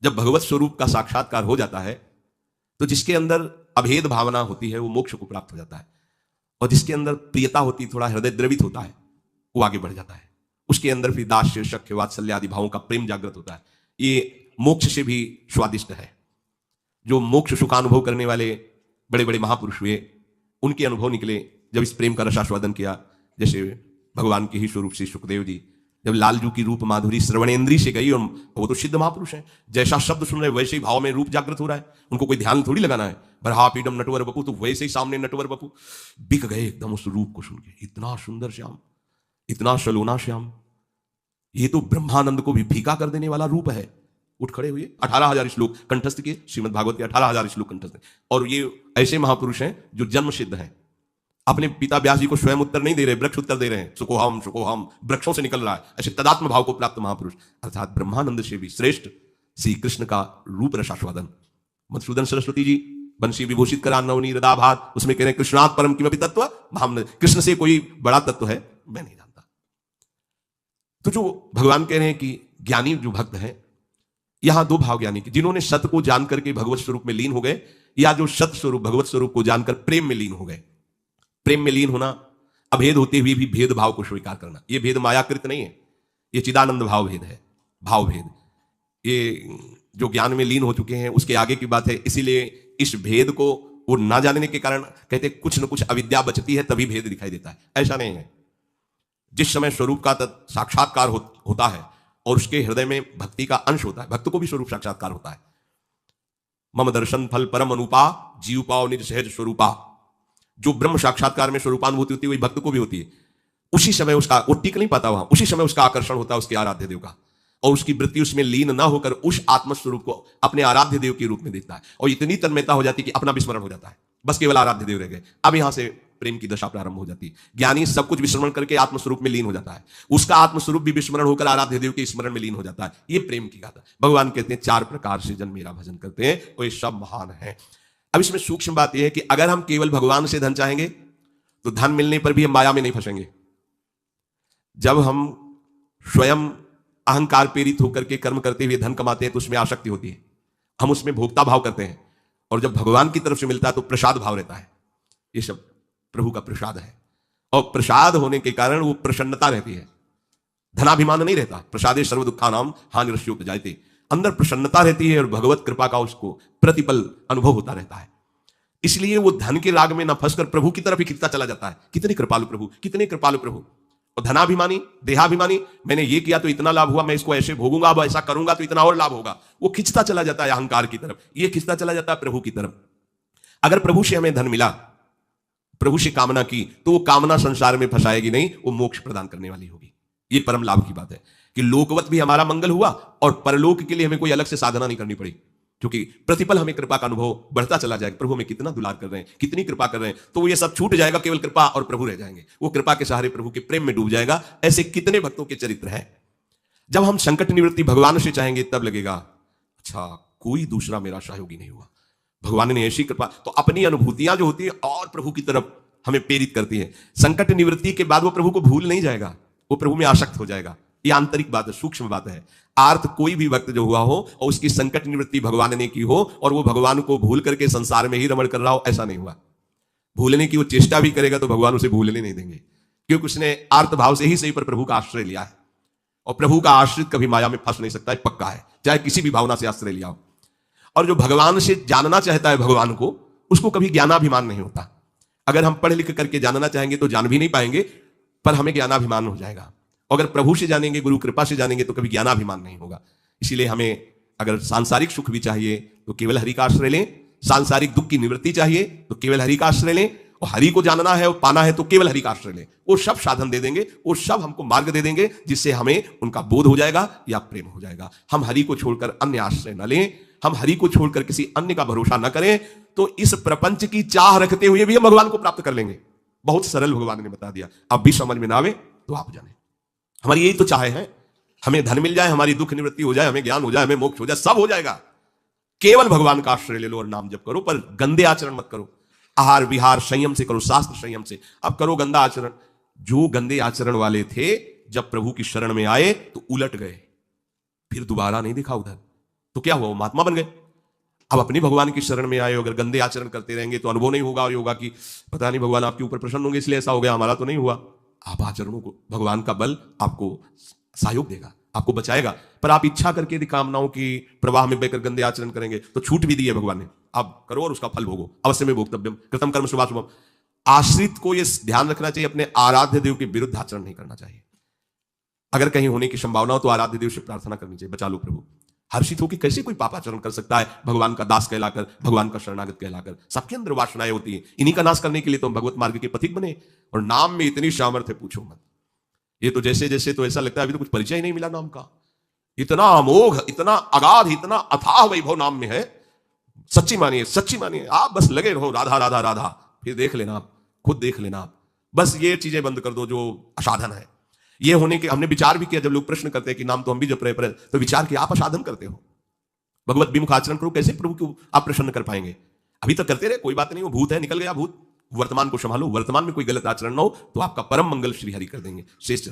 जब भगवत स्वरूप का साक्षात्कार हो जाता है तो जिसके अंदर अभेद भावना होती है वो मोक्ष को प्राप्त हो जाता है, और जिसके अंदर प्रियता होती, थोड़ा हृदय द्रवित होता है, वो आगे बढ़ जाता है। उसके अंदर फिर दास्य, शक्य, वात्सल्य आदि भावों का प्रेम जागृत होता है। ये मोक्ष से भी स्वादिष्ट है। जो मोक्ष सुखानुभव करने वाले बड़े बड़े महापुरुष हुए, उनके अनुभव निकले जब इस प्रेम का रसास्वादन किया। जैसे भगवान के ही स्वरूप से सुखदेव जी जब लालजू की रूप माधुरी श्रवणेन्द्री से गई, और वो तो सिद्ध महापुरुष हैं, जैसा शब्द सुन रहे वैसे ही भाव में रूप जागृत हो रहा है, उनको कोई ध्यान थोड़ी लगाना है। बरहा पीडम नटवर बपू, तो वैसे ही सामने नटवर बपू बिक गए एकदम उस रूप को सुन के। इतना सुंदर श्याम, इतना सलोना श्याम, ये तो ब्रह्मानंद को भी फीका कर देने वाला रूप है। उठ खड़े हुए, 18,000 श्लोक कंठस्थ किए, श्रीमद् भागवत के 18,000 श्लोक कंठस्थ। और ये ऐसे महापुरुष हैं जो जन्म सिद्ध हैं। अपने पिता व्यास जी को स्वयं उत्तर नहीं दे रहे, वृक्ष उत्तर दे रहे हैं। सुकोहम सुकोहम, वृक्षों से निकल रहा है। ऐसे तदात्म भाव को प्राप्त महापुरुष, अर्थात ब्रह्मानंद से भी श्रेष्ठ श्री कृष्ण का रूप रसास्वादन। मधुसूदन सरस्वती जी बंशी विभूषित करा नवनी हृदाभात, उसमें कह रहे हैं कृष्णात् परम किमपि तत्व, हम कृष्ण से कोई बड़ा तत्व है मैं नहीं जानता। तो जो भगवान कह रहे हैं कि ज्ञानी जो भक्त है, यहां दो भाव ज्ञानी के, जिन्होंने सत्य को जान करके भगवत स्वरूप में लीन हो गए, या जो सत्य स्वरूप भगवत स्वरूप को जानकर प्रेम में लीन हो गए। प्रेम में लीन होना, अभेद होते हुए भी भेद भाव को स्वीकार करना, यह भेद मायाकृत नहीं है, यह चिदानंद भाव भेद है, भाव भेद। ये जो ज्ञान में लीन हो चुके हैं उसके आगे की बात है। इसीलिए इस भेद को वो ना जानने के कारण कहते कुछ न कुछ अविद्या बचती है, तभी भेद दिखाई देता है। ऐसा नहीं है। जिस समय स्वरूप का साक्षात्कार होता है और उसके हृदय में भक्ति का अंश होता है, भक्त को भी स्वरूप साक्षात्कार होता है। मम दर्शन फल परम अनुपा, जीव पाओ निज सहज स्वरूपा। जो ब्रह्म साक्षात्कार में स्वरूपानुभूति होती है वही भक्त को भी होती है। उसी समय उसका, वो टिक नहीं पाता वहां, उसी समय उसका आकर्षण होता है उसके आराध्य देव का, और उसकी वृत्ति उसमें लीन ना होकर उस आत्मस्वरूप को अपने आराध्य देव के रूप में देखता है, और इतनी तन्मयता हो जाती है कि अपना विस्मरण हो जाता है, बस केवल आराध्य देव रह गए। अब यहां से प्रेम की दशा प्रारंभ हो जाती है। ज्ञानी सब कुछ विस्मरण करके आत्मस्वरूप में लीन हो जाता है, उसका आत्मस्वरूप भी विस्मरण होकर आराध्य देव के स्मरण में लीन हो जाता है। ये प्रेम की गाथा। भगवान कहते हैं 4 प्रकार से जन मेरा भजन करते हैं और ये सब महान है। अब इसमें सूक्ष्म बात यह है कि अगर हम केवल भगवान से धन चाहेंगे तो धन मिलने पर भी हम माया में नहीं फंसेंगे। जब हम स्वयं अहंकार प्रेरित होकर के कर्म करते हुए धन कमाते हैं तो उसमें आसक्ति होती है, हम उसमें भोक्ता भाव करते हैं, और जब भगवान की तरफ से मिलता है तो प्रसाद भाव रहता है। ये सब प्रभु का प्रसाद है, और प्रसाद होने के कारण वो प्रसन्नता रहती है, धनाभिमान नहीं रहता। प्रसादे सर्व दुखानाम हानिरस्योपजायते, अंदर प्रसन्नता रहती है और भगवत कृपा का उसको प्रतिपल अनुभव होता रहता है। इसलिए वो धन के राग में न फंसकर प्रभु की तरफ ही खिंचता चला जाता है। कितने कृपालु प्रभु, कितने कृपालु प्रभु। और धनाभिमानी, देहाभिमानी, मैंने ये किया तो इतना लाभ हुआ, मैं इसको ऐसे भोगूंगा, अब ऐसा करूंगा तो इतना और लाभ होगा, वो खिंचता चला जाता है अहंकार की तरफ, ये खिंचता चला जाता है प्रभु की तरफ। अगर प्रभु से हमें धन मिला, प्रभु से कामना की, तो वो कामना संसार में फंसाएगी नहीं, वो मोक्ष प्रदान करने वाली होगी। ये परम लाभ की बात है कि लोकवत भी हमारा मंगल हुआ और परलोक के लिए हमें कोई अलग से साधना नहीं करनी पड़ी, क्योंकि प्रतिपल हमें कृपा का अनुभव बढ़ता चला जाएगा। प्रभु हमें कितना दुलार कर रहे हैं, कितनी कृपा कर रहे हैं, तो ये सब छूट जाएगा, केवल कृपा और प्रभु रह जाएंगे। वो कृपा के सहारे प्रभु के प्रेम में डूब जाएगा। ऐसे कितने भक्तों के चरित्र हैं। जब हम संकट निवृत्ति भगवान से चाहेंगे तब लगेगा अच्छा कोई दूसरा मेरा सहयोगी नहीं हुआ, भगवान ने ऐसी कृपा। तो अपनी अनुभूतियां जो होती है और प्रभु की तरफ हमें प्रेरित करती है। संकट निवृत्ति के बाद वो प्रभु को भूल नहीं जाएगा, वो प्रभु में आसक्त हो जाएगा। ये आंतरिक बात है, सूक्ष्म बात है। आर्थ कोई भी भक्त जो हुआ हो और उसकी संकट निवृत्ति भगवान ने की हो और वो भगवान को भूल करके संसार में ही रमण कर रहा हो, ऐसा नहीं हुआ। भूलने की वो चेष्टा भी करेगा तो भगवान उसे भूलने नहीं देंगे, क्योंकि उसने आर्त भाव से ही सही पर प्रभु का आश्रय लिया है, और प्रभु का आश्रित कभी माया में फंस नहीं सकता है, पक्का है, चाहे किसी भी भावना से आश्रय लिया हो। और जो भगवान से जानना चाहता है भगवान को, उसको कभी ज्ञानाभिमान नहीं होता। अगर हम पढ़ लिख करके जानना चाहेंगे तो जान भी नहीं पाएंगे, पर हमें ज्ञानाभिमान हो जाएगा। अगर प्रभु से जानेंगे, गुरु कृपा से जानेंगे, तो कभी ज्ञानाभिमान नहीं होगा। इसीलिए हमें अगर सांसारिक सुख भी चाहिए तो केवल हरि का आश्रय लें, सांसारिक दुख की निवृत्ति चाहिए तो केवल हरि का आश्रय लें, और हरि को जानना है और पाना है तो केवल हरि का आश्रय लें। वो सब साधन दे देंगे, वो सब हमको मार्ग दे देंगे, जिससे हमें उनका बोध हो जाएगा या प्रेम हो जाएगा। हम हरि को छोड़कर अन्य आश्रय न लें, हम हरि को छोड़कर किसी अन्य का भरोसा न करें, तो इस प्रपंच की चाह रखते हुए भी हम भगवान को प्राप्त कर लेंगे। बहुत सरल भगवान ने बता दिया। अब भी समझ में ना आवे तो आप जाने, हमारी यही तो चाह है, हमें धन मिल जाए, हमारी दुख निवृत्ति हो जाए, हमें ज्ञान हो जाए, हमें मोक्ष हो जाए, सब हो जाएगा। केवल भगवान का आश्रय ले लो और नाम जप करो, पर गंदे आचरण मत करो। आहार विहार संयम से करो, शास्त्र संयम से। अब करो गंदा आचरण। जो गंदे आचरण वाले थे जब प्रभु की शरण में आए तो उलट गए, फिर दोबारा नहीं दिखा उधर। तो क्या हुआ, वो महात्मा बन गए। अब अपनी भगवान की शरण में आए, अगर गंदे आचरण करते रहेंगे तो अनुभव नहीं होगा, और होगा कि पता नहीं भगवान आपके ऊपर प्रसन्न होंगे इसलिए ऐसा हो गया, हमारा तो नहीं हुआ। आप आचरणों को, भगवान का बल आपको सहयोग देगा, आपको बचाएगा। पर आप इच्छा करके यदि कामनाओं की प्रवाह में बहकर गंदे आचरण करेंगे तो छूट भी दी है भगवान ने, आप करो और उसका फल भोगो, अवश्य में भोक्तव्यम कृतम कर्म शुभाशुभम। आश्रित को यह ध्यान रखना चाहिए, अपने आराध्य देव के विरुद्ध आचरण नहीं करना चाहिए। अगर कहीं होने की संभावना हो तो आराध्य देव से प्रार्थना करनी चाहिए, बचा लो प्रभु। हर्षित होकर कैसे कोई पापाचरण कर सकता है भगवान का दास कहलाकर, भगवान का शरणागत कहलाकर। सबके अंदर वासनाएं होती हैं, इन्हीं का नाश करने के लिए तो हम भगवत मार्ग के पथिक बने। और नाम में इतनी सामर्थ्य पूछो मत। ये तो जैसे जैसे तो ऐसा लगता है अभी तो कुछ परिचय ही नहीं मिला नाम का। इतना अमोघ, इतना अगाध, इतना अथाह वैभव नाम में है। सच्ची मानिए, सच्ची मानिए, आप बस लगे रहो राधा राधा राधा, फिर देख लेना आप, खुद देख लेना आप। बस ये चीजें बंद कर दो जो असाधन है। ये होने के हमने विचार भी किया, जब लोग प्रश्न करते हैं कि नाम तो हम भी जप रहे पर, तो विचार किया आप असाधन करते हो, भगवत विमुख आचरण करो, कैसे प्रभु को आप प्रसन्न कर पाएंगे। अभी तक करते रहे, कोई बात नहीं, वो भूत है, निकल गया भूत। वर्तमान को संभालो, वर्तमान में कोई गलत आचरण ना हो तो आपका परम मंगल श्री हरि कर देंगे। शेष